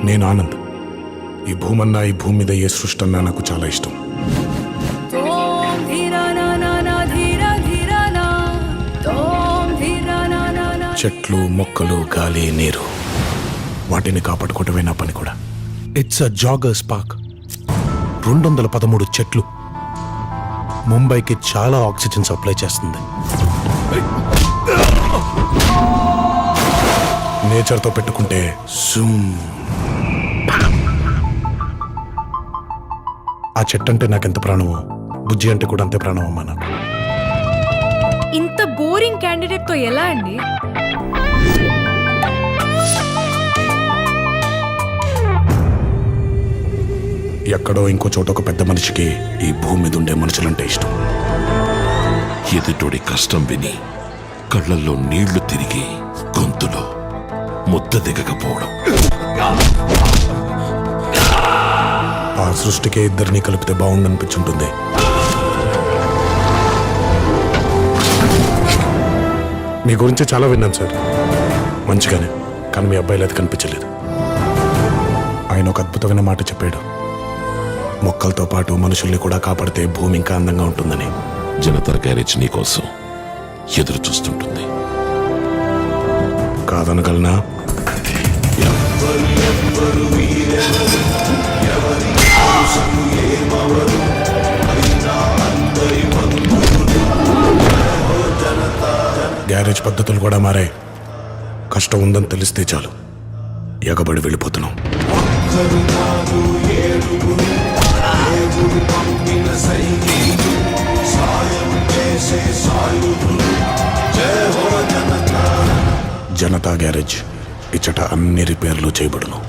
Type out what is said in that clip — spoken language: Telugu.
నేను ఆనంద్. ఈ భూమన్నా, ఈ భూమి మీద ఏ సృష్టి అన్నా నాకు చాలా ఇష్టం. చెట్లు, మొక్కలు, గాలి, నీరు, వాటిని కాపాడుకోవటమే నా పని కూడా. It's a joggers park. 213 చెట్లు ముంబైకి చాలా ఆక్సిజన్ సప్లై చేస్తుంది. నేచర్తో పెట్టుకుంటే ఆ చెట్టు అంటే నాకెంత ప్రాణమో, బుజ్జి అంటే కూడా అంతే ప్రాణం అమ్మా నాకు. ఇంత బోరింగ్ క్యాండిడేట్ తో ఎలా అండి? ఎక్కడో ఇంకో చోట ఒక పెద్ద మనిషికి ఈ భూమి మీద ఉండే మనుషులంటే ఇష్టం. ఎదుటోడి కష్టం విని కళ్ళల్లో నీళ్లు తిరిగి గొంతులో ముద్ద దిగకపోవడం. ఆ సృష్టికే ఇద్దరిని కలిపితే బాగుండనిపించుంటుంది. మీ గురించి చాలా విన్నాను సార్, మంచిగానే. కానీ మీ అబ్బాయిలు అది కనిపించలేదు. ఆయన ఒక అద్భుతమైన మాట చెప్పాడు, మొక్కలతో పాటు మనుషుల్ని కూడా కాపాడితే భూమి ఇంకా అందంగా ఉంటుందని. జనతా గ్యారేజ్ నీకోసం ఎదురు చూస్తుంటుంది. కాదనగలనా? గ్యారేజ్ పద్ధతులు కూడా మారాయి. కష్టం ఉందని తెలిస్తే చాలు ఎగబడి వెళ్ళిపోతున్నాం. జనతా గ్యారేజ్ ఇచ్చట అన్ని రిపేర్లు చేయబడును.